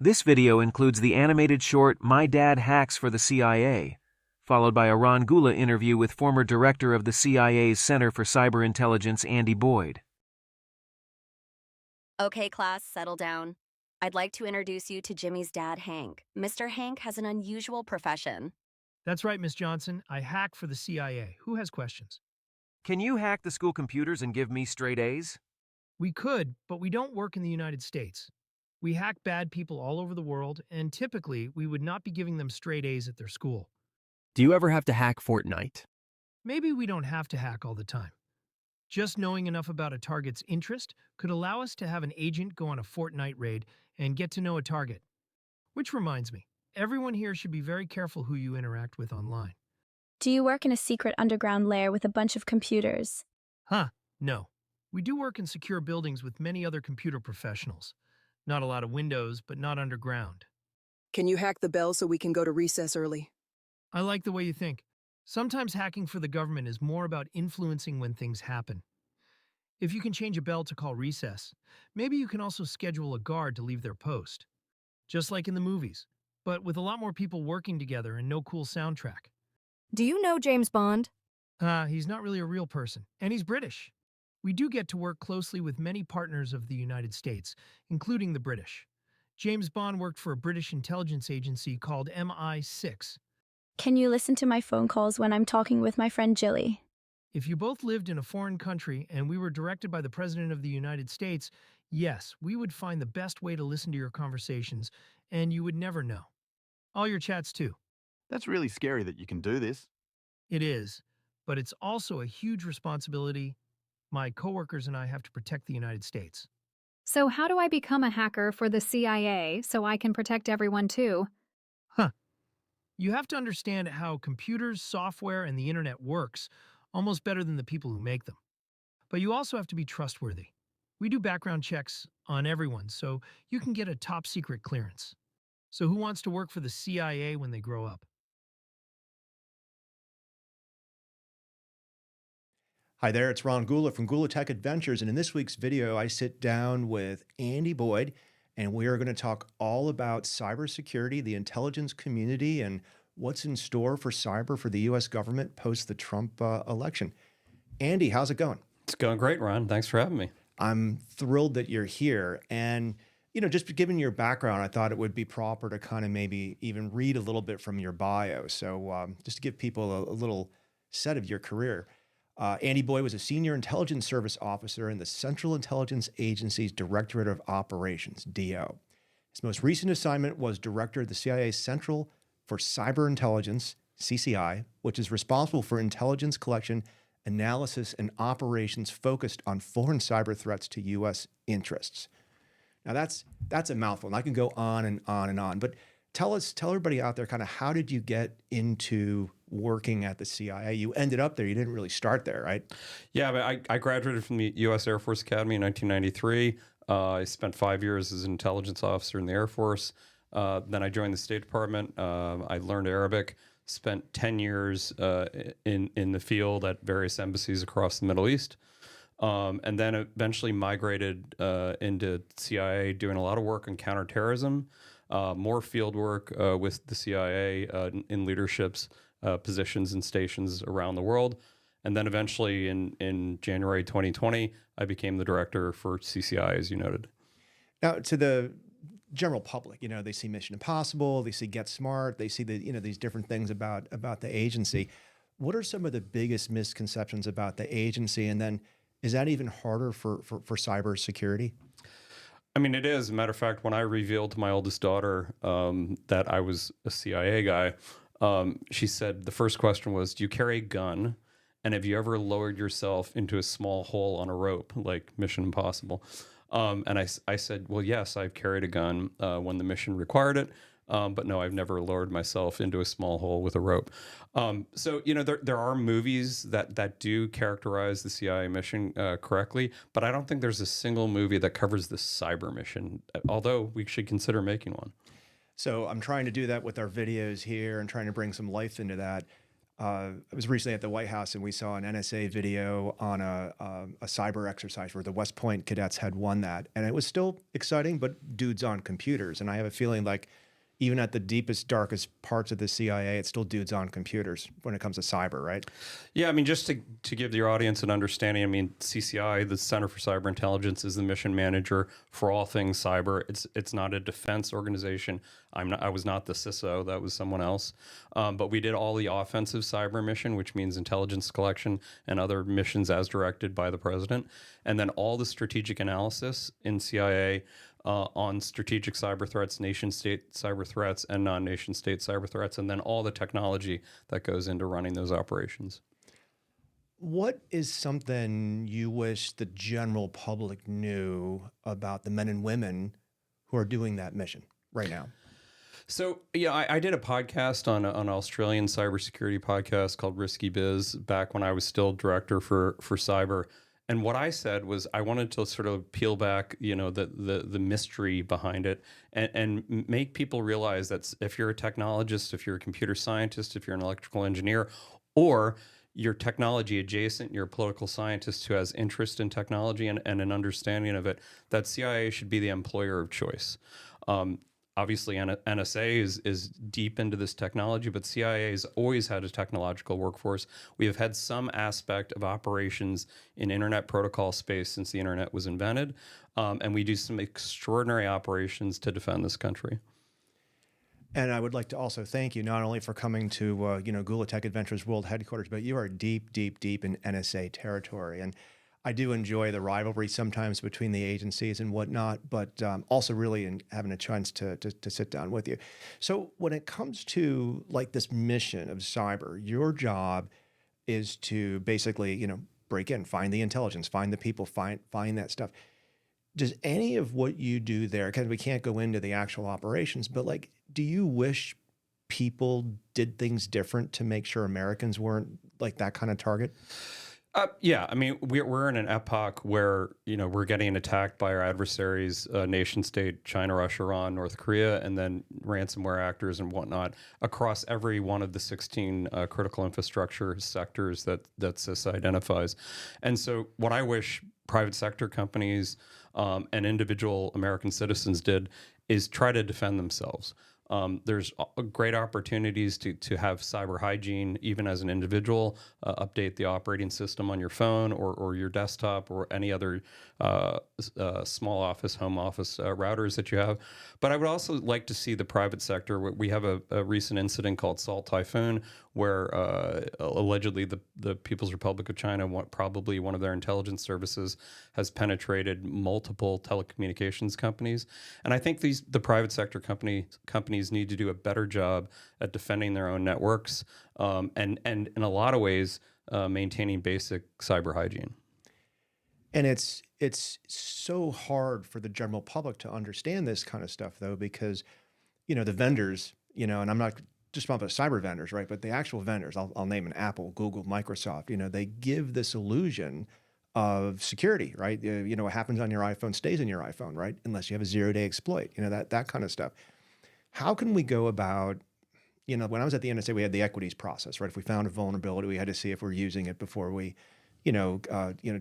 This video includes the animated short My Dad Hacks for the CIA, followed by a Ron Gula interview with former director of the CIA's Center for Cyber Intelligence, Andy Boyd. Okay, class, settle down. I'd like to introduce you to Jimmy's dad, Hank. Mr. Hank has an unusual profession. That's right, Miss Johnson. I hack for the CIA. Who has questions? Can you hack the school computers and give me straight A's? We could, but we don't work in the United States. We hack bad people all over the world, and typically, we would not be giving them straight A's at their school. Do you ever have to hack Fortnite? Maybe we don't have to hack all the time. Just knowing enough about a target's interest could allow us to have an agent go on a Fortnite raid and get to know a target. Which reminds me, everyone here should be very careful who you interact with online. Do you work in a secret underground lair with a bunch of computers? No. We do work in secure buildings with many other computer professionals. Not a lot of windows, but not underground. Can you hack the bell so we can go to recess early? I like the way you think. Sometimes hacking for the government is more about influencing when things happen. If you can change a bell to call recess, maybe you can also schedule a guard to leave their post. Just like in the movies, but with a lot more people working together and no cool soundtrack. Do you know James Bond? He's not really a real person, and he's British. We do get to work closely with many partners of the United States, including the British. James Bond worked for a British intelligence agency called MI6. Can you listen to my phone calls when I'm talking with my friend Jilly? If you both lived in a foreign country and we were directed by the President of the United States, yes, we would find the best way to listen to your conversations, and you would never know. All your chats, too. That's really scary that you can do this. It is, but it's also a huge responsibility. My coworkers and I have to protect the United States. So how do I become a hacker for the CIA so I can protect everyone too? You have to understand how computers, software, and the internet works, almost better than the people who make them. But you also have to be trustworthy. We do background checks on everyone, so you can get a top-secret clearance. So who wants to work for the CIA when they grow up? Hi there, it's Ron Gula from Gula Tech Adventures, and in this week's video, I sit down with Andy Boyd, and we are going to talk all about cybersecurity, the intelligence community, and what's in store for cyber for the U.S. government post the Trump election. Andy, how's it going? It's going great, Ron. Thanks for having me. I'm thrilled that you're here, and just given your background, I thought it would be proper to kind of maybe even read a little bit from your bio. So just to give people a little set of your career. Andy Boyd was a senior intelligence service officer in the Central Intelligence Agency's Directorate of Operations, DO. His most recent assignment was director of the CIA's Central for Cyber Intelligence, CCI, which is responsible for intelligence collection, analysis, and operations focused on foreign cyber threats to U.S. interests. Now that's a mouthful, and I can go on and on and on, but tell everybody out there kind of how did you get into working at the CIA? You ended up there. You didn't really start there, right? Yeah, but I graduated from the U.S. Air Force Academy in 1993. I spent 5 years as an intelligence officer in the Air Force. Then I joined the State Department. I learned Arabic, spent 10 years in the field at various embassies across the Middle East, and then eventually migrated into CIA, doing a lot of work on counterterrorism, more field work with the CIA in leaderships, positions and stations around the world. And then eventually in January 2020, I became the director for CCI, as you noted. Now, to the general public, they see Mission Impossible, they see Get Smart, they see these different things about the agency. What are some of the biggest misconceptions about the agency? And then is that even harder for cybersecurity? I mean, it is. As a matter of fact, when I revealed to my oldest daughter that I was a CIA guy, she said the first question was, do you carry a gun? And have you ever lowered yourself into a small hole on a rope, like Mission Impossible? And I said, well, yes, I've carried a gun when the mission required it. But no, I've never lowered myself into a small hole with a rope. So, there are movies that do characterize the CIA mission correctly, but I don't think there's a single movie that covers the cyber mission, although we should consider making one. So I'm trying to do that with our videos here and trying to bring some life into that. I was recently at the White House and we saw an NSA video on a cyber exercise where the West Point cadets had won that. And it was still exciting, but dudes on computers. And I have a feeling like even at the deepest, darkest parts of the CIA, it's still dudes on computers when it comes to cyber, right? Yeah, I mean, just to give your audience an understanding, I mean, CCI, the Center for Cyber Intelligence, is the mission manager for all things cyber. It's not a defense organization. I was not the CISO. That was someone else. But we did all the offensive cyber mission, which means intelligence collection and other missions as directed by the president. And then all the strategic analysis in CIA on strategic cyber threats, nation-state cyber threats, and non-nation-state cyber threats, and then all the technology that goes into running those operations. What is something you wish the general public knew about the men and women who are doing that mission right now? So, yeah, I did a podcast on an Australian cybersecurity podcast called Risky Biz back when I was still director for cyber. And what I said was I wanted to sort of peel back, the mystery behind it and make people realize that if you're a technologist, if you're a computer scientist, if you're an electrical engineer, or you're technology adjacent, you're a political scientist who has interest in technology and an understanding of it, that CIA should be the employer of choice. Obviously, NSA is deep into this technology, but CIA has always had a technological workforce. We have had some aspect of operations in internet protocol space since the internet was invented, and we do some extraordinary operations to defend this country. And I would like to also thank you not only for coming to Gula Tech Adventures World Headquarters, but you are deep, deep, deep in NSA territory. And I do enjoy the rivalry sometimes between the agencies and whatnot, but also really in having a chance to sit down with you. So when it comes to like this mission of cyber, your job is to basically, break in, find the intelligence, find the people, find that stuff. Does any of what you do there, because we can't go into the actual operations, but like, do you wish people did things different to make sure Americans weren't like that kind of target? Yeah, I mean, we're in an epoch where, we're getting attacked by our adversaries, nation state, China, Russia, Iran, North Korea, and then ransomware actors and whatnot across every one of the 16 critical infrastructure sectors that CISA identifies. And so what I wish private sector companies and individual American citizens did is try to defend themselves. There's great opportunities to have cyber hygiene, even as an individual, update the operating system on your phone or your desktop or any other small office, home office routers that you have. But I would also like to see the private sector. We have a recent incident called Salt Typhoon, where allegedly the People's Republic of China, probably one of their intelligence services, has penetrated multiple telecommunications companies. And I think the private sector companies need to do a better job at defending their own networks and in a lot of ways maintaining basic cyber hygiene. And it's so hard for the general public to understand this kind of stuff, though, because, the vendors, and I'm not just talking about cyber vendors, right? But the actual vendors, I'll name an Apple, Google, Microsoft, they give this illusion of security, right? What happens on your iPhone stays in your iPhone, right? Unless you have a zero-day exploit, that kind of stuff. How can we go about, when I was at the NSA, we had the equities process, right? If we found a vulnerability, we had to see if we're using it before we,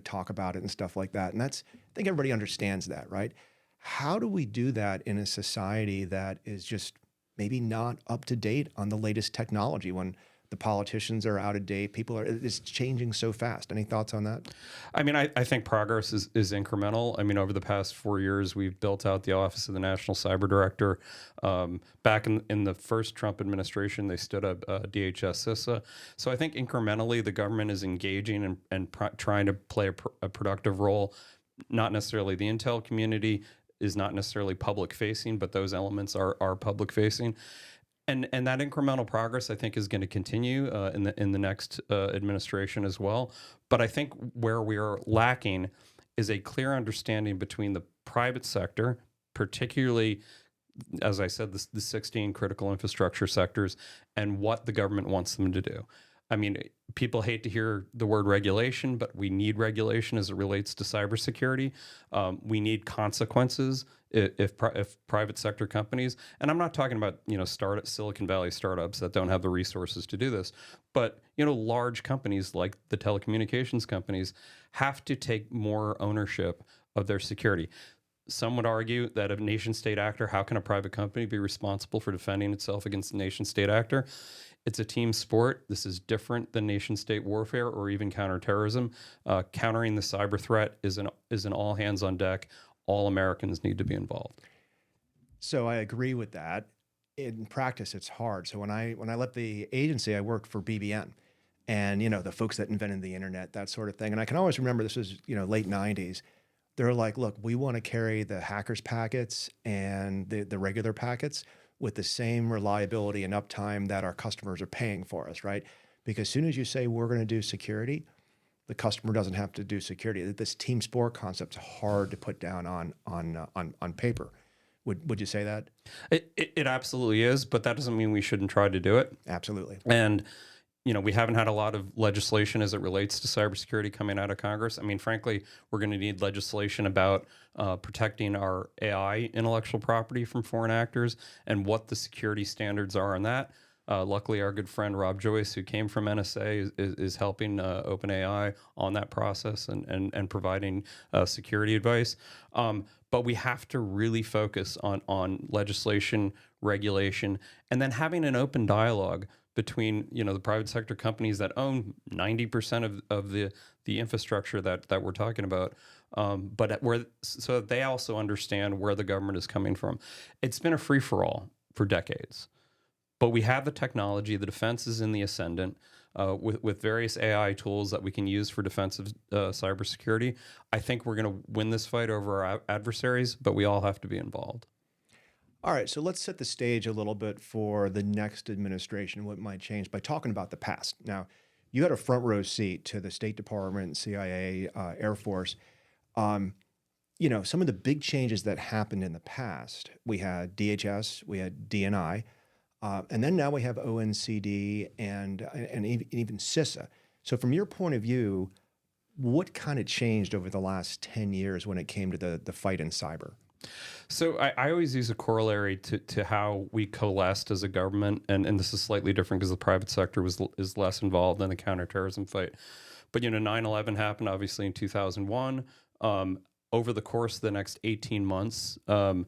talk about it and stuff like that. And I think everybody understands that, right? How do we do that in a society that is just maybe not up to date on the latest technology when the politicians are out of date, it's changing so fast? Any thoughts on that? I mean, I think progress is incremental. I mean, over the past 4 years, we've built out the Office of the National Cyber Director. Back in the first Trump administration, they stood up DHS CISA. So I think incrementally the government is engaging and trying to play a productive role. Not necessarily the intel community is not necessarily public facing, but those elements are public facing. And that incremental progress, I think, is going to continue in the next administration as well. But I think where we are lacking is a clear understanding between the private sector, particularly, as I said, the 16 critical infrastructure sectors, and what the government wants them to do. I mean, people hate to hear the word regulation, but we need regulation as it relates to cybersecurity. We need consequences if private sector companies, and I'm not talking about Silicon Valley startups that don't have the resources to do this, but large companies like the telecommunications companies have to take more ownership of their security. Some would argue that a nation state actor, how can a private company be responsible for defending itself against a nation state actor? It's a team sport. This is different than nation state warfare or even counterterrorism. Countering the cyber threat is an all hands on deck. All Americans need to be involved. So I agree with that. In practice, it's hard. So when I left the agency, I worked for BBN, and the folks that invented the internet, that sort of thing. And I can always remember this was late 90s. They're like, look, we want to carry the hackers packets and the regular packets with the same reliability and uptime that our customers are paying for us, right? Because as soon as you say we're going to do security, the customer doesn't have to do security. This team sport concept's hard to put down on paper. Would you say that? It absolutely is, but that doesn't mean we shouldn't try to do it. Absolutely. And we haven't had a lot of legislation as it relates to cybersecurity coming out of Congress. I mean, frankly, we're going to need legislation about protecting our AI intellectual property from foreign actors and what the security standards are on that. Luckily, our good friend Rob Joyce, who came from NSA, is helping OpenAI on that process and providing security advice. But we have to really focus on legislation, regulation, and then having an open dialogue between the private sector companies that own 90% of the infrastructure that we're talking about, so that they also understand where the government is coming from. It's been a free-for-all for decades, but we have the technology. The defense is in the ascendant with various AI tools that we can use for defensive cybersecurity. I think we're going to win this fight over our adversaries, but we all have to be involved. All right, so let's set the stage a little bit for the next administration, what might change by talking about the past. Now, you had a front row seat to the State Department, CIA, Air Force. Some of the big changes that happened in the past, we had DHS, we had DNI, and then now we have ONCD and even CISA. So from your point of view, what kind of changed over the last 10 years when it came to the fight in cyber? So I always use a corollary to how we coalesced as a government, and this is slightly different because the private sector is less involved in the counterterrorism fight. But 9/11 happened obviously in 2001. Over the course of the next 18 months, in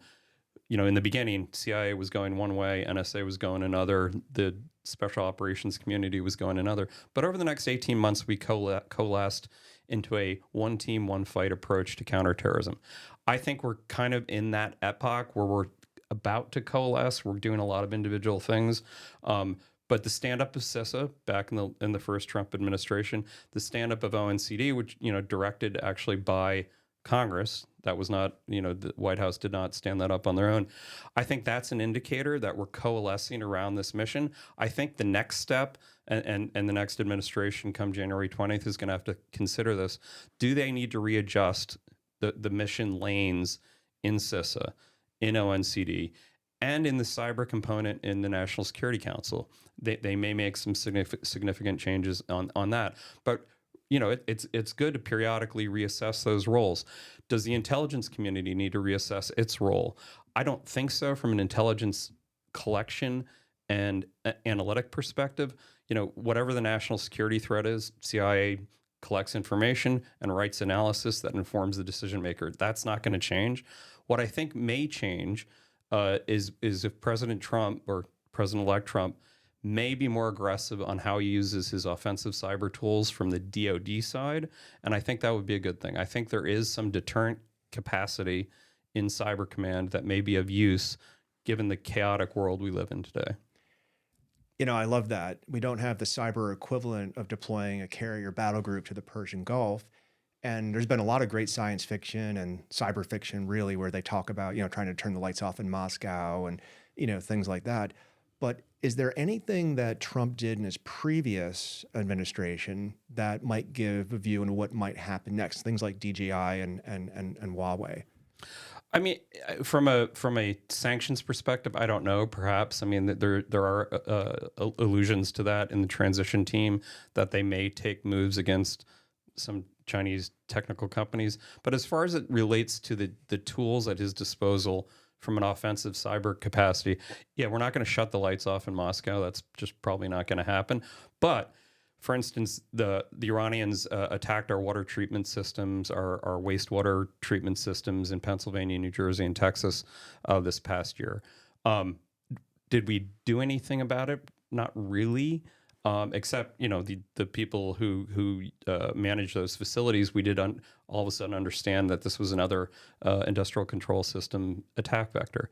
the beginning, CIA was going one way, NSA was going another, the special operations community was going another. But over the next 18 months, we coalesced into a one team, one fight approach to counterterrorism. I think we're kind of in that epoch where we're about to coalesce. We're doing a lot of individual things. But the stand-up of CISA back in the first Trump administration, the stand-up of ONCD, which, directed actually by Congress, that was not, the White House did not stand that up on their own. I think that's an indicator that we're coalescing around this mission. I think the next step and the next administration come January 20th is going to have to consider this. Do they need to readjust the mission lanes in CISA, in ONCD, and in the cyber component in the National Security Council? They may make some significant changes on that. But it's good to periodically reassess those roles. Does the intelligence community need to reassess its role? I don't think so from an intelligence collection and analytic perspective. Whatever the national security threat is, CIA collects information and writes analysis that informs the decision maker. That's not going to change. What I think may change is if President Trump or President-elect Trump may be more aggressive on how he uses his offensive cyber tools from the DoD side, and I think that would be a good thing. I think there is some deterrent capacity in Cyber Command that may be of use given the chaotic world we live in today. I love that. We don't have the cyber equivalent of deploying a carrier battle group to the Persian Gulf. And there's been a lot of great science fiction and cyber fiction, really, where they talk about, trying to turn the lights off in Moscow and, things like that. But is there anything that Trump did in his previous administration that might give a view into what might happen next? Things like DJI and Huawei. I mean, from a sanctions perspective, I don't know. Perhaps there are allusions to that in the transition team that they may take moves against some Chinese technical companies. But as far as it relates to the tools at his disposal from an offensive cyber capacity, yeah, we're not going to shut the lights off in Moscow. That's just probably not going to happen. But for instance, the Iranians attacked our water treatment systems, our wastewater treatment systems in Pennsylvania, New Jersey, and Texas this past year. Did we do anything about it? Not really, except the people who manage those facilities. We did all of a sudden understand that this was another industrial control system attack vector.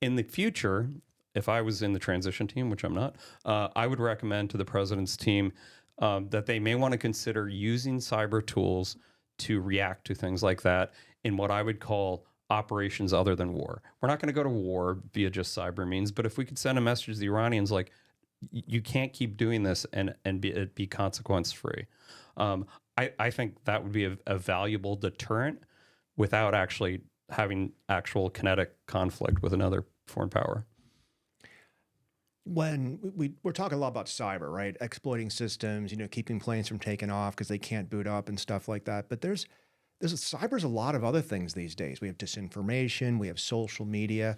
In the future, if I was in the transition team, which I'm not, I would recommend to the president's team that they may want to consider using cyber tools to react to things like that in what I would call operations other than war. We're not going to go to war via just cyber means, but if we could send a message to the Iranians like, you can't keep doing this and be consequence free. I think that would be a valuable deterrent without actually having actual kinetic conflict with another foreign power. When we're talking a lot about cyber, right? Exploiting systems, keeping planes from taking off because they can't boot up and stuff like that. But cyber's a lot of other things these days. We have disinformation, we have social media.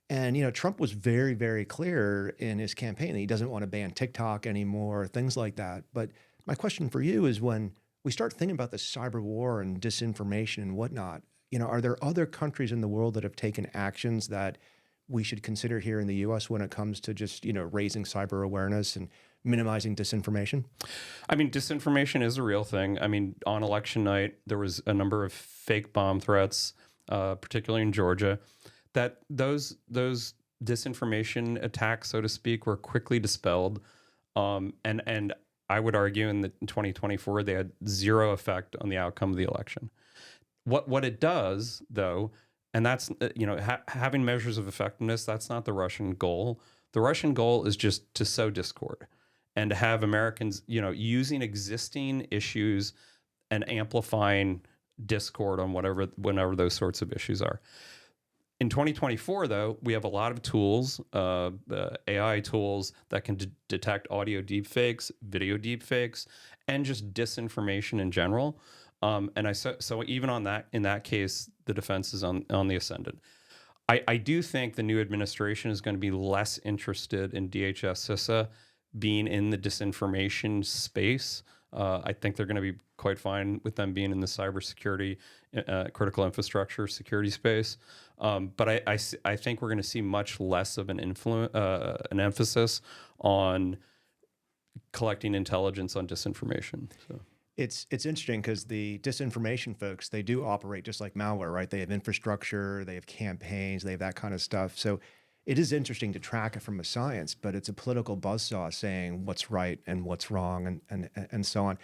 And, Trump was very, very clear in his campaign that he doesn't want to ban TikTok anymore, things like that. But my question for you is, when we start thinking about the cyber war and disinformation and whatnot, are there other countries in the world that have taken actions that we should consider here in the U.S. when it comes to just, raising cyber awareness and minimizing disinformation? I mean, disinformation is a real thing. I mean, on election night, there was a number of fake bomb threats, particularly in Georgia, that those disinformation attacks, so to speak, were quickly dispelled. And I would argue in 2024, they had zero effect on the outcome of the election. What it does, though, and that's, having measures of effectiveness, that's not the Russian goal. The Russian goal is just to sow discord and to have Americans, using existing issues and amplifying discord on whenever those sorts of issues are. In 2024, though, we have a lot of tools, AI tools that can detect audio deepfakes, video deepfakes, and just disinformation in general. So even in that case, the defense is on the ascendant. I do think the new administration is going to be less interested in DHS CISA being in the disinformation space. I think they're going to be quite fine with them being in the cybersecurity, critical infrastructure security space. But I think we're going to see much less of an emphasis on collecting intelligence on disinformation. So. It's interesting because the disinformation folks, they do operate just like malware, right? They have infrastructure, they have campaigns, they have that kind of stuff. So it is interesting to track it from a science, but it's a political buzzsaw saying what's right and what's wrong and so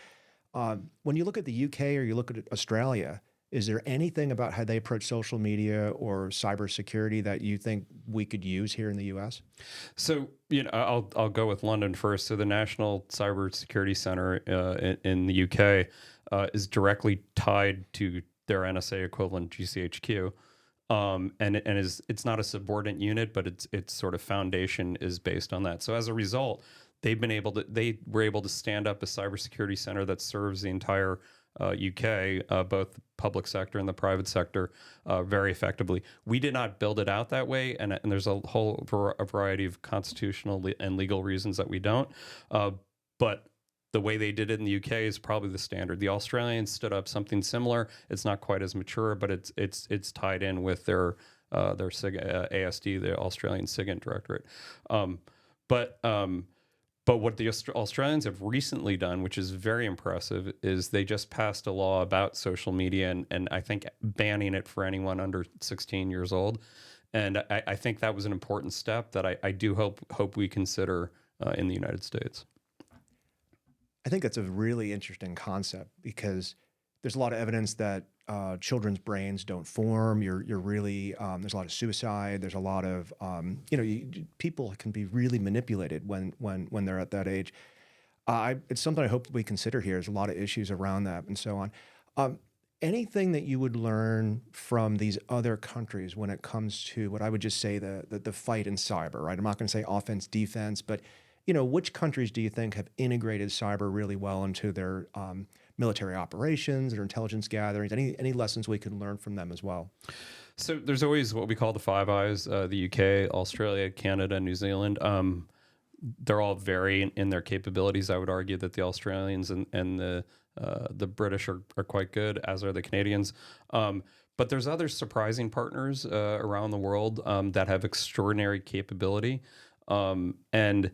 on. When you look at the UK or you look at Australia, is there anything about how they approach social media or cybersecurity that you think we could use here in the U.S.? So, I'll go with London first. So the National Cybersecurity Center in the UK is directly tied to their NSA equivalent, GCHQ. And it's not a subordinate unit, but its sort of foundation is based on that. So as a result, they were able to stand up a cybersecurity center that serves the entire UK, both public sector and the private sector, very effectively. We did not build it out that way, and there's a whole variety of constitutional and legal reasons that we don't. But the way they did it in the UK is probably the standard. The Australians stood up something similar. It's not quite as mature, but it's tied in with their ASD, the Australian SIGINT Directorate. But what the Australians have recently done, which is very impressive, is they just passed a law about social media and I think banning it for anyone under 16 years old. And I think that was an important step that I do hope we consider in the United States. I think that's a really interesting concept because there's a lot of evidence that children's brains don't form. You're really there's a lot of suicide. There's a lot of people can be really manipulated when they're at that age. It's something I hope we consider here. There's a lot of issues around that and so on. Anything that you would learn from these other countries when it comes to what I would just say the fight in cyber, right? I'm not going to say offense, defense, but which countries do you think have integrated cyber really well into their military operations, their intelligence gatherings? Any lessons we can learn from them as well? So there's always what we call the Five Eyes: the UK, Australia, Canada, New Zealand. They're all vary in their capabilities. I would argue that the Australians and the British are quite good, as are the Canadians. But there's other surprising partners around the world that have extraordinary capability. And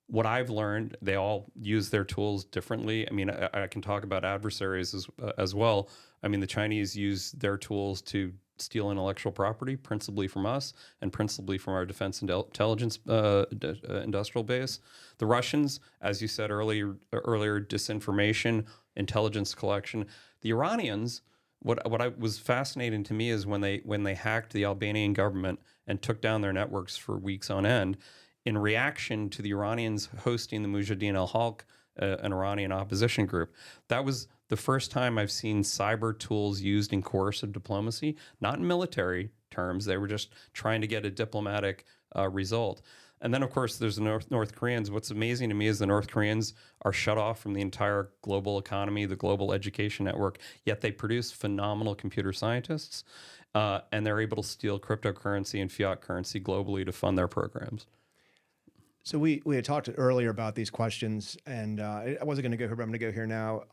what I've learned, they all use their tools differently. I mean, I can talk about adversaries as well. I mean, the Chinese use their tools to steal intellectual property, principally from us and principally from our defense intelligence industrial base. The Russians, as you said earlier, disinformation, intelligence collection. The Iranians, what I was fascinating to me is when they hacked the Albanian government and took down their networks for weeks on end, in reaction to the Iranians hosting the Mujahideen al-Haq, an Iranian opposition group. That was the first time I've seen cyber tools used in coercive diplomacy, not in military terms. They were just trying to get a diplomatic result. And then, of course, there's the North Koreans. What's amazing to me is the North Koreans are shut off from the entire global economy, the global education network, yet they produce phenomenal computer scientists, and they're able to steal cryptocurrency and fiat currency globally to fund their programs. So we had talked earlier about these questions, and I wasn't going to go here, but I'm going to go here now.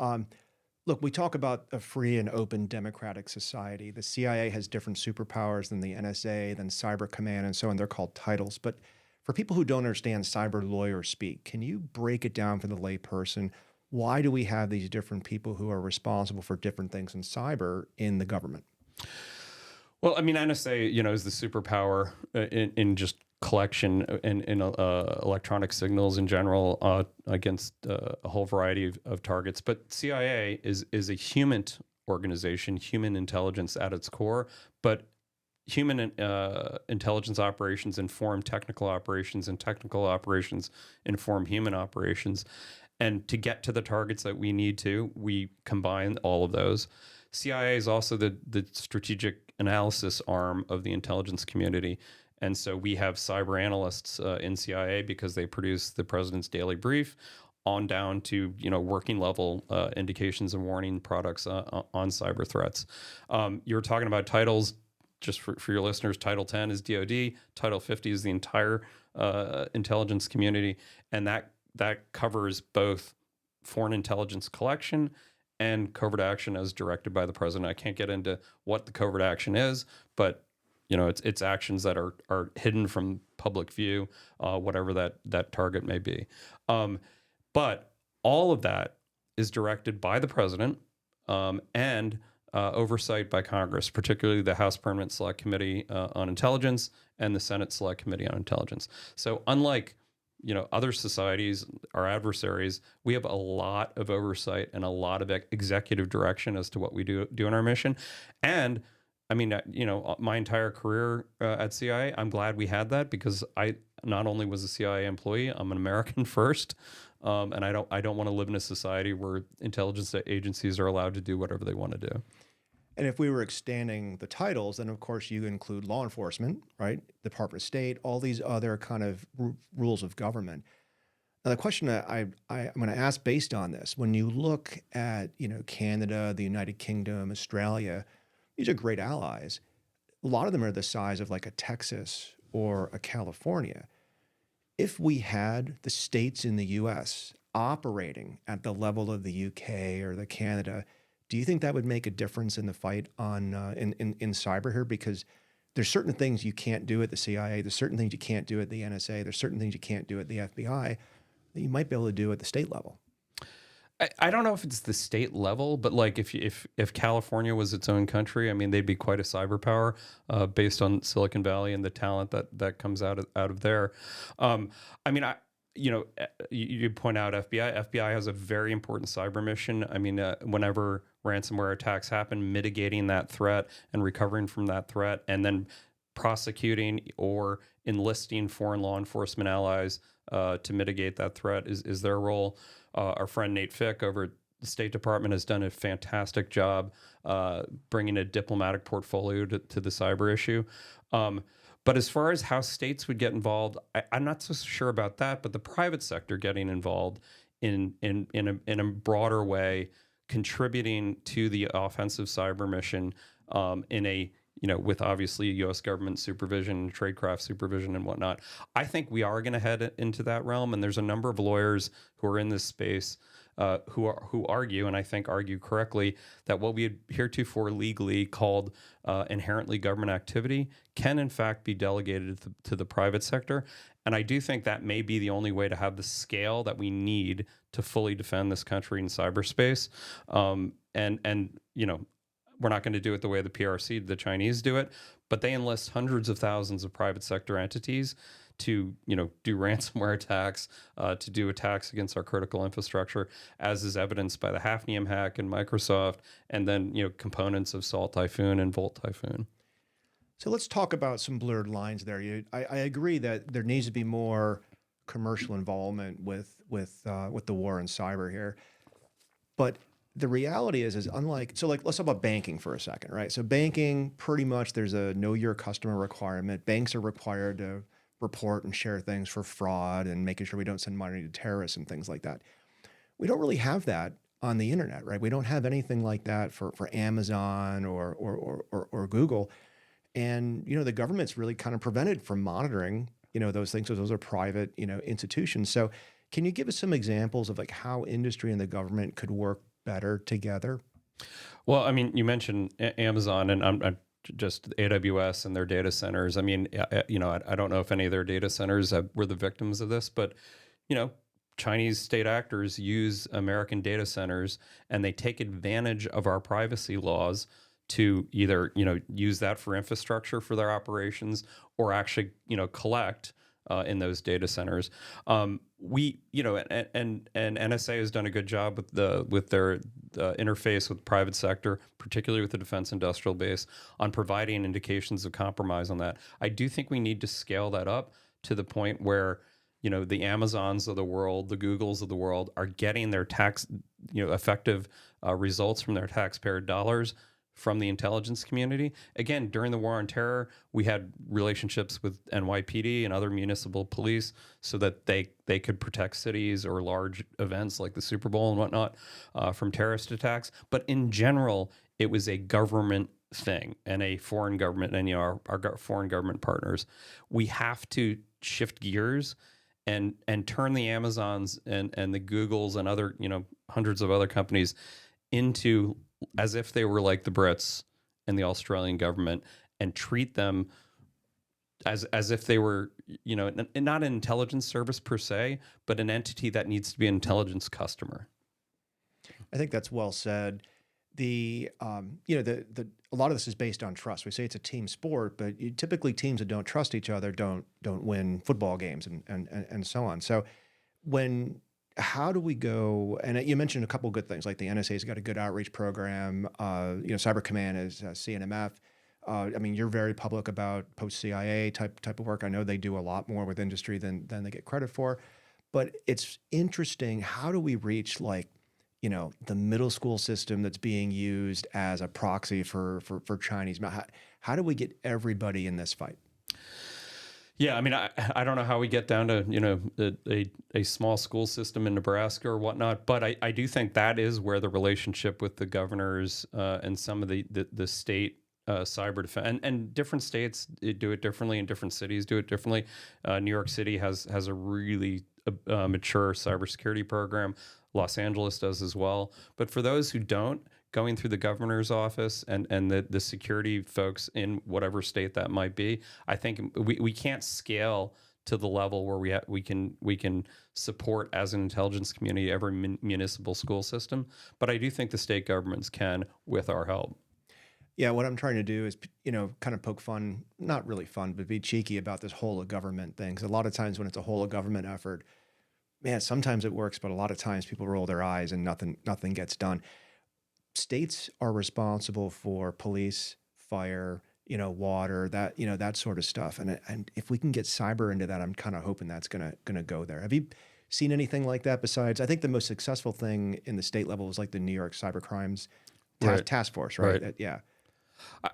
Look, we talk about a free and open democratic society. The CIA has different superpowers than the NSA, than Cyber Command, and so on. They're called titles. But for people who don't understand cyber lawyer speak, can you break it down for the layperson? Why do we have these different people who are responsible for different things in cyber in the government? Well, I mean, NSA, is the superpower in just collection in electronic signals in general against a whole variety of targets. But CIA is a human organization, human intelligence at its core, but human intelligence operations inform technical operations, and technical operations inform human operations. And to get to the targets that we need to, we combine all of those. CIA is also the strategic analysis arm of the intelligence community. And so we have cyber analysts in CIA because they produce the president's daily brief on down to, working level indications and warning products on cyber threats. You were talking about titles. Just for your listeners, Title 10 is DoD, Title 50 is the entire intelligence community, and that covers both foreign intelligence collection and covert action as directed by the president. I can't get into what the covert action is, but it's actions that are hidden from public view, whatever that target may be. But all of that is directed by the president and oversight by Congress, particularly the House Permanent Select Committee on Intelligence and the Senate Select Committee on Intelligence. So unlike other societies, our adversaries, we have a lot of oversight and a lot of executive direction as to what we do in our mission. And I mean, my entire career at CIA, I'm glad we had that because I not only was a CIA employee, I'm an American first, and I don't want to live in a society where intelligence agencies are allowed to do whatever they want to do. And if we were expanding the titles, then of course you include law enforcement, right? Department of State, all these other kind of rules of government. Now, the question that I'm going to ask based on this, when you look at, Canada, the United Kingdom, Australia, these are great allies. A lot of them are the size of like a Texas or a California. If we had the states in the US operating at the level of the UK or the Canada, do you think that would make a difference in the fight on in cyber here? Because there's certain things you can't do at the CIA, there's certain things you can't do at the NSA, there's certain things you can't do at the FBI that you might be able to do at the state level. I don't know if it's the state level, but like if California was its own country, I mean, they'd be quite a cyber power based on Silicon Valley and the talent that comes out of there. I mean, you point out FBI. FBI has a very important cyber mission. I mean, whenever ransomware attacks happen, mitigating that threat and recovering from that threat, and then prosecuting or enlisting foreign law enforcement allies to mitigate that threat is their role. Our friend Nate Fick over at the State Department has done a fantastic job bringing a diplomatic portfolio to the cyber issue. But as far as how states would get involved, I'm not so sure about that. But the private sector getting involved in a broader way, contributing to the offensive cyber mission in a with obviously U.S. government supervision, tradecraft supervision, and whatnot. I think we are going to head into that realm, and there's a number of lawyers who are in this space who argue, and I think argue correctly, that what we had heretofore legally called inherently government activity can in fact be delegated to the private sector. And I do think that may be the only way to have the scale that we need to fully defend this country in cyberspace. We're not going to do it the way the PRC, the Chinese do it, but they enlist hundreds of thousands of private sector entities to, do ransomware attacks, to do attacks against our critical infrastructure, as is evidenced by the Hafnium hack in Microsoft, and then, components of Salt Typhoon and Volt Typhoon. So let's talk about some blurred lines there. I agree that there needs to be more commercial involvement with the war on cyber here, but the reality is unlike, so like, let's talk about banking for a second, right? So banking, pretty much there's a know your customer requirement. Banks are required to report and share things for fraud and making sure we don't send money to terrorists and things like that. We don't really have that on the internet, right? We don't have anything like that for Amazon or Google. And, the government's really kind of prevented from monitoring, those things. So those are private, institutions. So can you give us some examples of like how industry and the government could work better together? Well, I mean, you mentioned Amazon, and I'm just AWS and their data centers. I mean, I don't know if any of their data centers were the victims of this, but, Chinese state actors use American data centers and they take advantage of our privacy laws to either, use that for infrastructure for their operations or actually, collect in those data centers. And NSA has done a good job with their interface with the private sector, particularly with the defense industrial base, on providing indications of compromise on that. I do think we need to scale that up to the point where, the Amazons of the world, the Googles of the world are getting their tax, effective results from their taxpayer dollars from the intelligence community. Again, during the war on terror, we had relationships with NYPD and other municipal police so that they could protect cities or large events like the Super Bowl and whatnot from terrorist attacks. But in general, it was a government thing and a foreign government and our foreign government partners. We have to shift gears and turn the Amazons and the Googles and other, hundreds of other companies into as if they were like the Brits and the Australian government, and treat them as if they were, not an intelligence service per se, but an entity that needs to be an intelligence customer. I think that's well said. A lot of this is based on trust. We say it's a team sport, but typically teams that don't trust each other don't win football games and so on. So how do we go? And you mentioned a couple of good things, like the NSA's got a good outreach program. Cyber Command is CNMF. You're very public about post-CIA type of work. I know they do a lot more with industry than they get credit for. But it's interesting. How do we reach the middle school system that's being used as a proxy for Chinese? How do we get everybody in this fight? Yeah, I don't know how we get down to, a small school system in Nebraska or whatnot, but I do think that is where the relationship with the governors and some of the state cyber defense and different states do it differently and different cities do it differently. New York City has a really mature cybersecurity program. Los Angeles does as well. But for those who don't, going through the governor's office and the security folks in whatever state that might be, I think we can't scale to the level where we can support as an intelligence community every municipal school system. But I do think the state governments can with our help. Yeah, what I'm trying to do is, kind of poke fun, not really fun, but be cheeky about this whole of government thing. 'Cause a lot of times when it's a whole of government effort, man, sometimes it works, but a lot of times people roll their eyes and nothing gets done. States are responsible for police, fire, water, that sort of stuff. And if we can get cyber into that, I'm kind of hoping that's gonna go there. Have you seen anything like that besides? I think the most successful thing in the state level was like the New York Cyber Crimes Task Force, right? Yeah.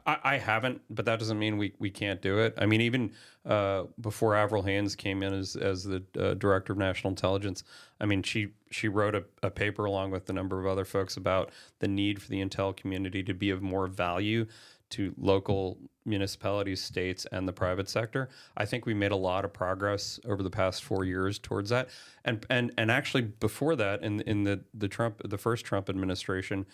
I haven't, but that doesn't mean we can't do it. I mean, even before Avril Haines came in as the director of national intelligence, I mean, she wrote a paper along with a number of other folks about the need for the intel community to be of more value to local municipalities, states, and the private sector. I think we made a lot of progress over the past 4 years towards that. And actually before that, in the first Trump administration,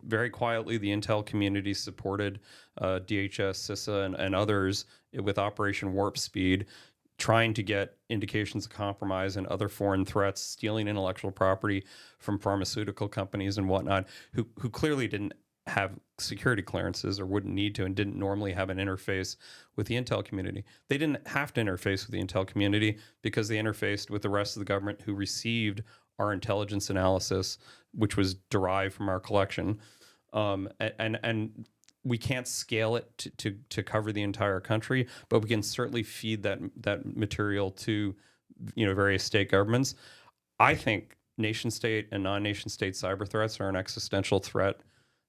very quietly the intel community supported DHS, CISA, and others with Operation Warp Speed, trying to get indications of compromise and other foreign threats, stealing intellectual property from pharmaceutical companies and whatnot, who clearly didn't have security clearances or wouldn't need to, and didn't normally have an interface with the intel community. They didn't have to interface with the intel community because they interfaced with the rest of the government who received our intelligence analysis, which was derived from our collection. And we can't scale it to cover the entire country, but we can certainly feed that material to various state governments. I think nation state and non-nation state cyber threats are an existential threat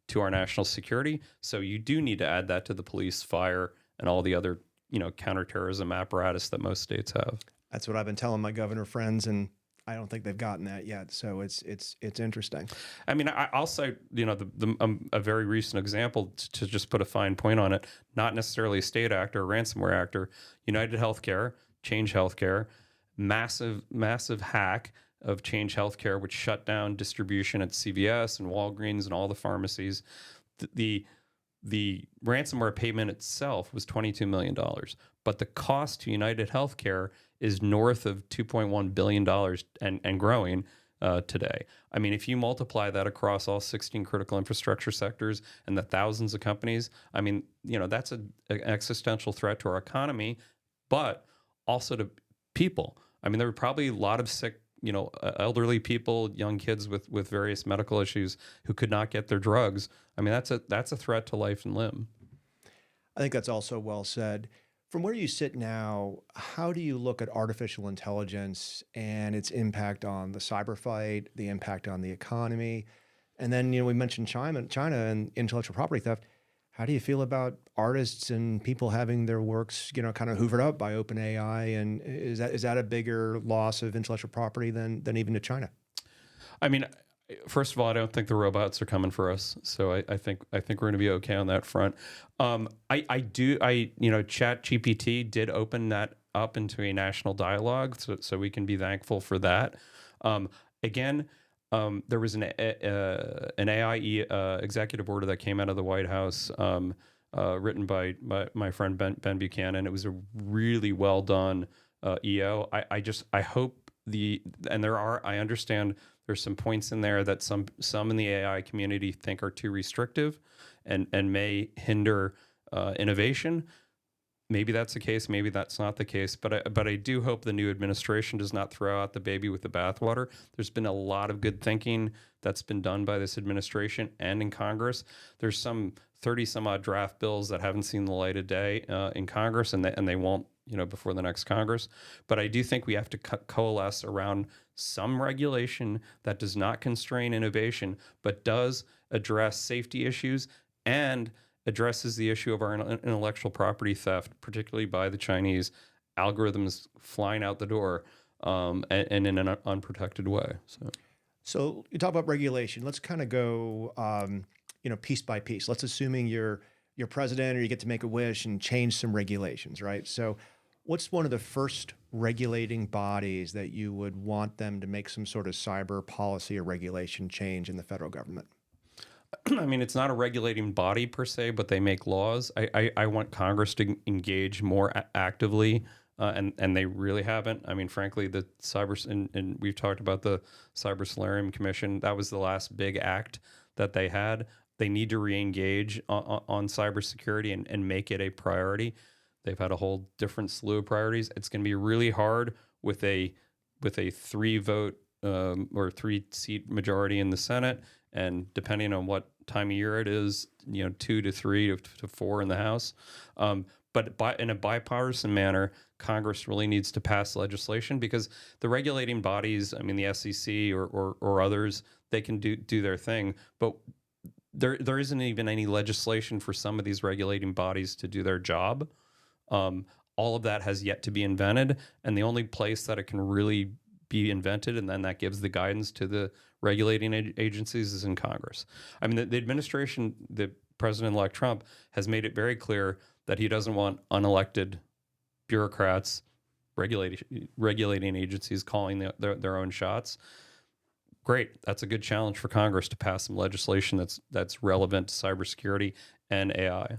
to our national security. So you do need to add that to the police, fire, and all the other counterterrorism apparatus that most states have. That's what I've been telling my governor friends, and I don't think they've gotten that yet. So it's interesting. I mean, I'll say a very recent example to just put a fine point on it. Not necessarily a state actor, a ransomware actor. United Healthcare, Change Healthcare, massive hack of Change Healthcare, which shut down distribution at CVS and Walgreens and all the pharmacies. The ransomware payment itself was $22 million, but the cost to United Healthcare is north of $2.1 billion and growing today. I mean, if you multiply that across all 16 critical infrastructure sectors and the thousands of companies, I mean, that's an existential threat to our economy, but also to people. I mean, there were probably a lot of sick elderly people, young kids with various medical issues who could not get their drugs. I mean, that's a threat to life and limb. I think that's also well said. From where you sit now, how do you look at artificial intelligence and its impact on the cyber fight, the impact on the economy? And then, we mentioned China and intellectual property theft. How do you feel about artists and people having their works, kind of hoovered up by OpenAI? And is that a bigger loss of intellectual property than even to China? I mean, first of all, I don't think the robots are coming for us, so I think we're going to be okay on that front. ChatGPT did open that up into a national dialogue, so we can be thankful for that. Again. There was an AI executive order that came out of the White House, written by my friend Ben Buchanan. It was a really well done EO. I hope I understand there's some points in there that some in the AI community think are too restrictive and may hinder innovation. Maybe that's the case. Maybe that's not the case. But I do hope the new administration does not throw out the baby with the bathwater. There's been a lot of good thinking that's been done by this administration and in Congress. There's some 30 some odd draft bills that haven't seen the light of day in Congress, and they won't before the next Congress. But I do think we have to coalesce around some regulation that does not constrain innovation, but does address safety issues and addresses the issue of our intellectual property theft, particularly by the Chinese, algorithms flying out the door, and in an unprotected way. So you talk about regulation. Let's kind of go, piece by piece. Let's assuming you're president or you get to make a wish and change some regulations, right? So what's one of the first regulating bodies that you would want them to make some sort of cyber policy or regulation change in the federal government? I mean, it's not a regulating body per se, but they make laws. I want Congress to engage more actively, and they really haven't. I mean, frankly, the and we've talked about the Cyber Solarium Commission. That was the last big act that they had. They need to re-engage on cybersecurity and make it a priority. They've had a whole different slew of priorities. It's going to be really hard with a 3-vote or 3-seat majority in the Senate. And depending on what time of year it is, 2 to 3 to 4 in the House. But in a bipartisan manner, Congress really needs to pass legislation because the regulating bodies, I mean, the SEC or others, they can do their thing. But there isn't even any legislation for some of these regulating bodies to do their job. All of that has yet to be invented, and the only place that it can really be invented, and then that gives the guidance to the regulating agencies, is in Congress. I mean, the administration, the President-elect Trump, has made it very clear that he doesn't want unelected bureaucrats, regulating agencies calling their own shots. Great, that's a good challenge for Congress to pass some legislation that's relevant to cybersecurity and AI.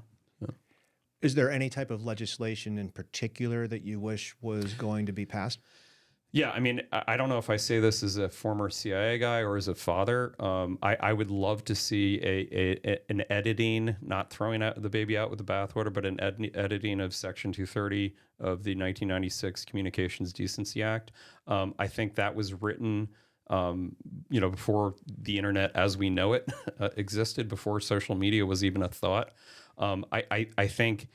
Is there any type of legislation in particular that you wish was going to be passed? Yeah, I mean, I don't know if I say this as a former CIA guy or as a father. I would love to see an editing, not throwing out the baby out with the bathwater, but an editing of Section 230 of the 1996 Communications Decency Act. I think that was written, before the internet as we know it existed, before social media was even a thought. I think,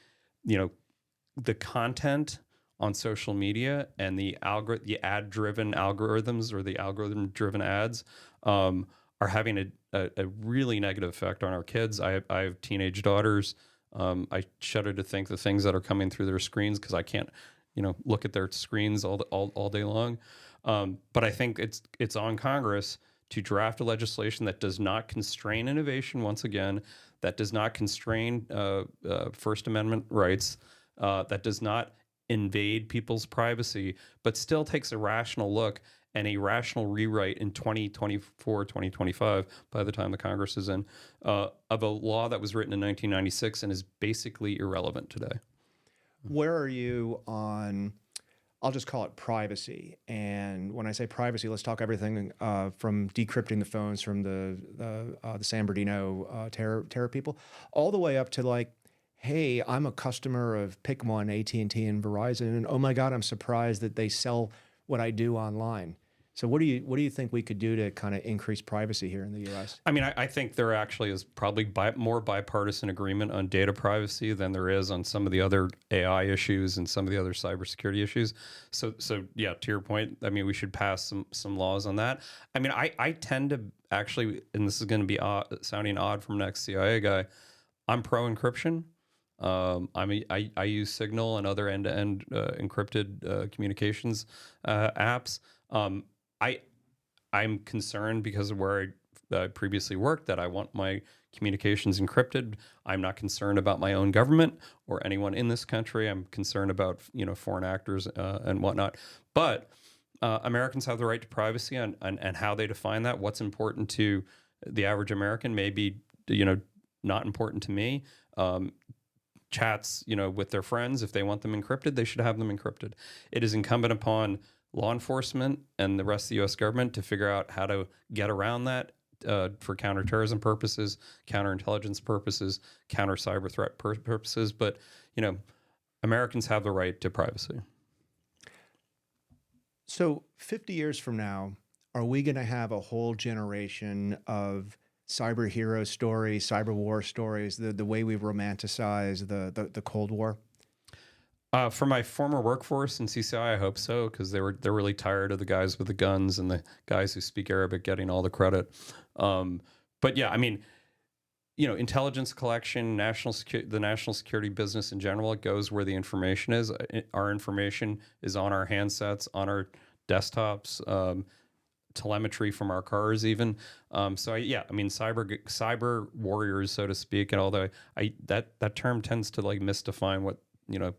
the content on social media and the ad-driven algorithms, or the algorithm-driven ads, are having a really negative effect on our kids. I have teenage daughters. I shudder to think the things that are coming through their screens, because I can't, look at their screens all day long. But I think it's on Congress to draft a legislation that does not constrain innovation, once again, that does not constrain First Amendment rights, that does not invade people's privacy, but still takes a rational look and a rational rewrite in 2024, 2025, by the time the Congress is in, of a law that was written in 1996 and is basically irrelevant today. Where are you on, I'll just call it privacy? And when I say privacy, let's talk everything from decrypting the phones from the San Bernardino terror people, all the way up to like, hey, I'm a customer of pick one, AT&T and Verizon, and oh my God, I'm surprised that they sell what I do online. So what do you think we could do to kind of increase privacy here in the U.S.? I mean, I think there actually is probably more bipartisan agreement on data privacy than there is on some of the other AI issues and some of the other cybersecurity issues. So yeah, to your point, I mean, we should pass some laws on that. I mean, I tend to actually, and this is going to be sounding odd from an ex-CIA guy, I'm pro encryption. I use Signal and other end-to-end encrypted communications apps. I'm concerned because of where I previously worked that I want my communications encrypted. I'm not concerned about my own government or anyone in this country. I'm concerned about foreign actors and whatnot. But Americans have the right to privacy, and how they define that, what's important to the average American, may be not important to me. Chats, with their friends, if they want them encrypted, they should have them encrypted. It is incumbent upon law enforcement and the rest of the U.S. government to figure out how to get around that for counterterrorism purposes, counterintelligence purposes, counter cyber threat purposes. But, Americans have the right to privacy. So 50 years from now, are we going to have a whole generation of cyber hero stories, cyber war stories, the way we romanticize the Cold War? For my former workforce in CCI, I hope so, because they're really tired of the guys with the guns and the guys who speak Arabic getting all the credit. But yeah, I mean, intelligence collection, the national security business in general, it goes where the information is. Our information is on our handsets, on our desktops, telemetry from our cars, even. Cyber warriors, so to speak, and although that term tends to like mystify what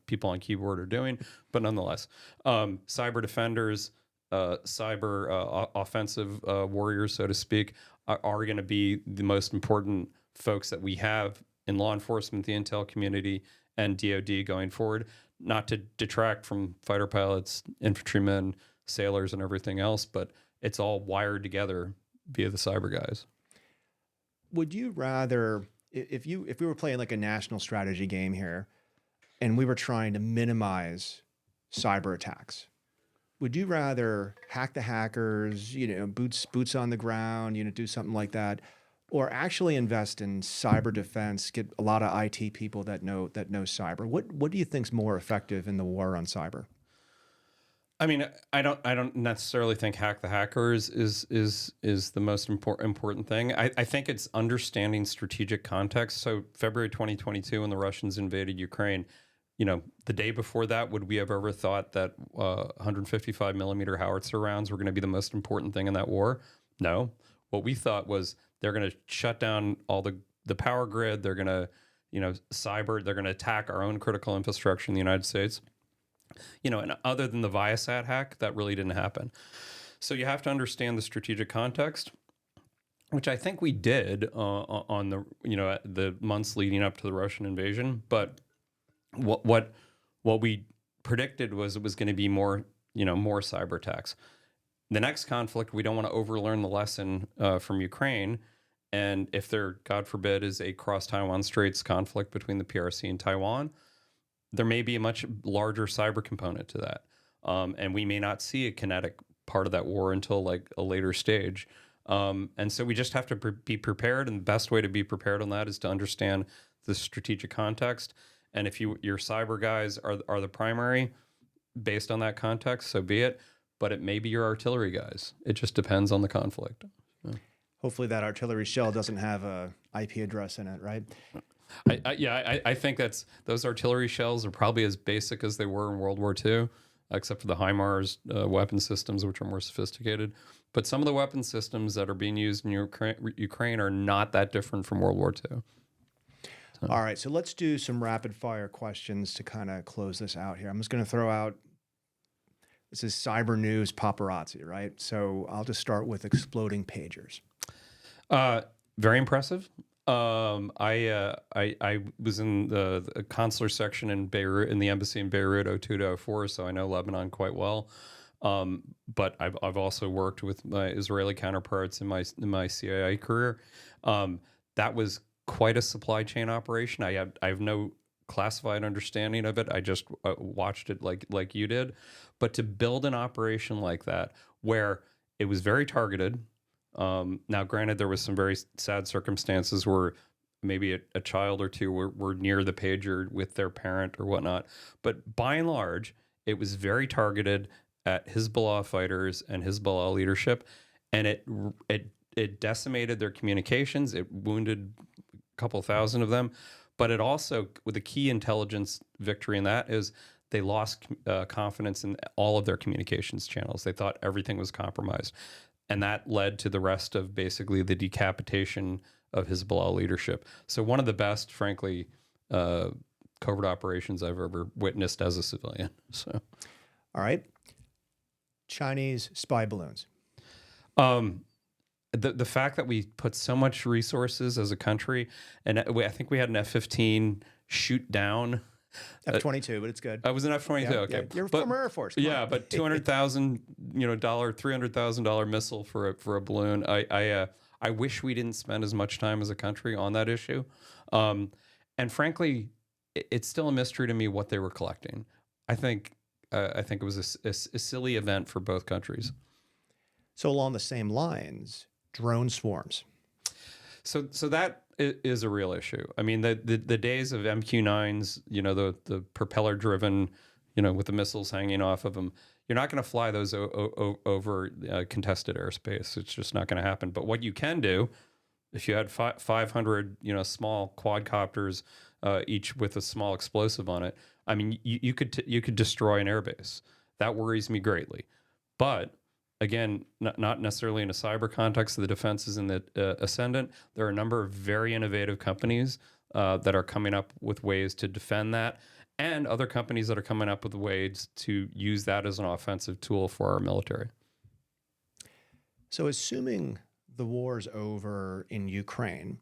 people on keyboard are doing, but nonetheless, cyber defenders, cyber offensive warriors, so to speak, are going to be the most important folks that we have in law enforcement, the intel community, and DoD going forward. Not to detract from fighter pilots, infantrymen, sailors, and everything else, but it's all wired together via the cyber guys. Would you rather, if we were playing like a national strategy game here, and we were trying to minimize cyber attacks, would you rather hack the hackers, boots on the ground, do something like that, or actually invest in cyber defense, get a lot of IT people that know cyber? What do you think's more effective in the war on cyber? I mean, I don't necessarily think hack the hackers is the most important thing. I think it's understanding strategic context. So February 2022, when the Russians invaded Ukraine, the day before that, would we have ever thought that 155 millimeter howitzer rounds were going to be the most important thing in that war? No. What we thought was they're going to shut down all the power grid. They're going to, they're going to attack our own critical infrastructure in the United States. And other than the Viasat hack, that really didn't happen. So you have to understand the strategic context, which I think we did on the months leading up to the Russian invasion. But what we predicted was it was going to be more cyber attacks. The next conflict, we don't want to overlearn the lesson from Ukraine. And if there, God forbid, is a cross Taiwan Straits conflict between the PRC and Taiwan, there may be a much larger cyber component to that. And we may not see a kinetic part of that war until like a later stage. And so we just have to be prepared. And the best way to be prepared on that is to understand the strategic context. And if your cyber guys are the primary based on that context, so be it. But it may be your artillery guys. It just depends on the conflict. Yeah. Hopefully that artillery shell doesn't have a IP address in it, right? I think those artillery shells are probably as basic as they were in World War II, except for the HIMARS weapon systems, which are more sophisticated. But some of the weapon systems that are being used in Ukraine are not that different from World War II. So. All right, so let's do some rapid fire questions to kind of close this out here. I'm just going to throw out, this is cyber news paparazzi, right? So I'll just start with exploding pagers. Very impressive. I was in the consular section in Beirut, in the embassy in Beirut, 02 to 04, so I know Lebanon quite well. But I've also worked with my Israeli counterparts in my CIA career. That was quite a supply chain operation. I have no classified understanding of it. I just watched it like you did. But to build an operation like that, where it was very targeted. Now, granted, there was some very sad circumstances where maybe a child or two were near the pager with their parent or whatnot. But by and large, it was very targeted at Hezbollah fighters and Hezbollah leadership, and it decimated their communications. It wounded a couple thousand of them, but it also, with a key intelligence victory in that, is they lost confidence in all of their communications channels. They thought everything was compromised. And that led to the rest of basically the decapitation of Hezbollah leadership. So one of the best, frankly, covert operations I've ever witnessed as a civilian. So, all right, Chinese spy balloons. The fact that we put so much resources as a country, and I think we had an F-15 shoot down. F-22, but it's good. I was an F-22. Yeah, okay, yeah. You're from Air Force. Yeah, but $200,000, $300,000 missile for a balloon. I wish we didn't spend as much time as a country on that issue. And frankly, it's still a mystery to me what they were collecting. I think it was a silly event for both countries. So along the same lines, drone swarms. So that is a real issue. I mean, the days of MQ-9s, the propeller driven, with the missiles hanging off of them, you're not going to fly those over contested airspace. It's just not going to happen. But what you can do, if you had 500, small quadcopters, each with a small explosive on it, I mean, you could destroy an airbase. That worries me greatly. But again, not necessarily in a cyber context. The defense is in the ascendant. There are a number of very innovative companies that are coming up with ways to defend that, and other companies that are coming up with ways to use that as an offensive tool for our military. So assuming the war's over in Ukraine,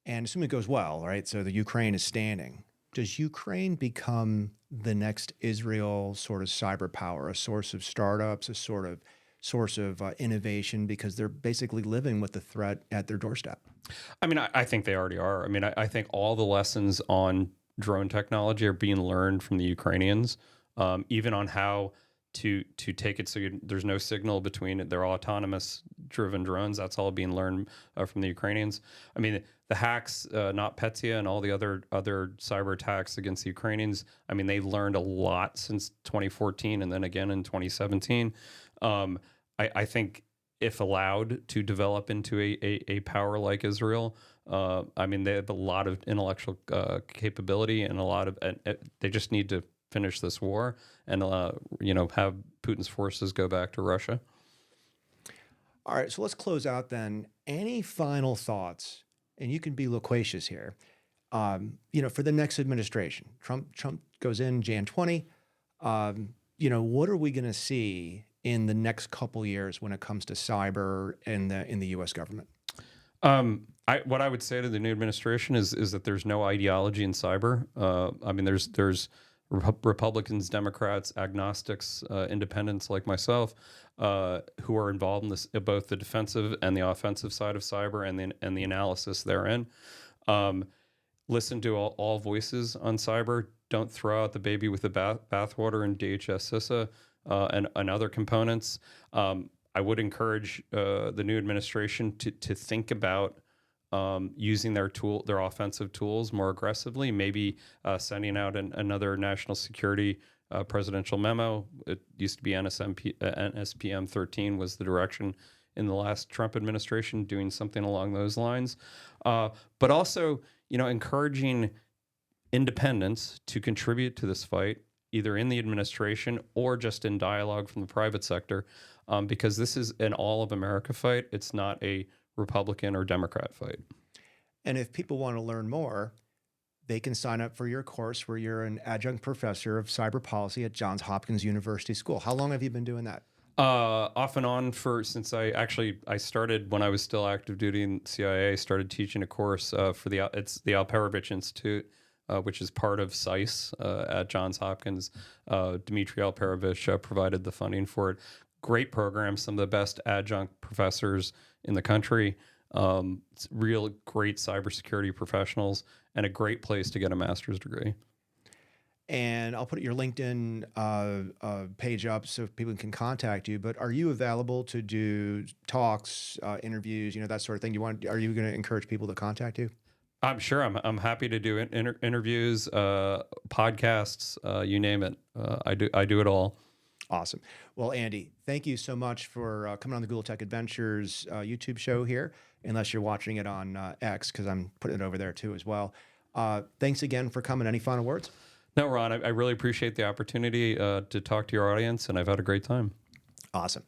and assuming it goes well, right? So the Ukraine is standing. Does Ukraine become the next Israel sort of cyber power, a source of startups, a sort of source of innovation, because they're basically living with the threat at their doorstep? I mean, I think they already are. I mean, I think all the lessons on drone technology are being learned from the Ukrainians, even on how to take it so there's no signal between it. They're autonomous driven drones. That's all being learned from the Ukrainians. I mean, the hacks, not Petya and all the other cyber attacks against the Ukrainians. I mean, they learned a lot since 2014 and then again in 2017. I think if allowed to develop into a power like Israel, I mean, they have a lot of intellectual capability and a lot of, they just need to finish this war and have Putin's forces go back to Russia. All right, so let's close out then. Any final thoughts? And you can be loquacious here. For the next administration, Trump goes in Jan 20. What are we going to see in the next couple years when it comes to cyber in the U.S. government? What I would say to the new administration is that there's no ideology in cyber. I mean, there's Republicans, Democrats, agnostics, independents like myself, who are involved in this, both the defensive and the offensive side of cyber and the analysis therein. Listen to all voices on cyber. Don't throw out the baby with the bathwater in DHS CISA and other components. I would encourage the new administration to think about using their offensive tools more aggressively, maybe sending out another national security presidential memo. It used to be NSPM 13 was the direction in the last Trump administration, doing something along those lines. But also, encouraging independents to contribute to this fight, either in the administration or just in dialogue from the private sector, because this is an all of America fight. It's not a Republican or Democrat fight. And if people want to learn more, they can sign up for your course where you're an adjunct professor of cyber policy at Johns Hopkins University School. How long have you been doing that? Off and on since I started when I was still active duty in CIA. Started teaching a course it's the Alperovitch Institute, which is part of SICE at Johns Hopkins. Dmitry Alperovitch provided the funding for it. Great program, some of the best adjunct professors in the country. It's real great cybersecurity professionals and a great place to get a master's degree. And I'll put your LinkedIn page up so people can contact you. But are you available to do talks, interviews, that sort of thing? Are you going to encourage people to contact you? I'm sure. I'm happy to do interviews, podcasts, you name it. I do it all. Awesome. Well, Andy, thank you so much for coming on the Gula Tech Adventures YouTube show here, unless you're watching it on X, because I'm putting it over there too as well. Thanks again for coming. Any final words? No, Ron, I really appreciate the opportunity to talk to your audience, and I've had a great time. Awesome.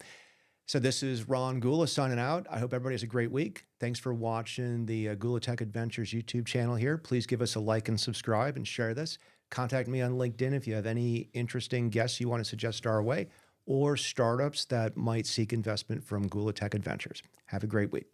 So this is Ron Gula signing out. I hope everybody has a great week. Thanks for watching the Gula Tech Adventures YouTube channel here. Please give us a like and subscribe and share this. Contact me on LinkedIn if you have any interesting guests you want to suggest our way or startups that might seek investment from Gula Tech Adventures. Have a great week.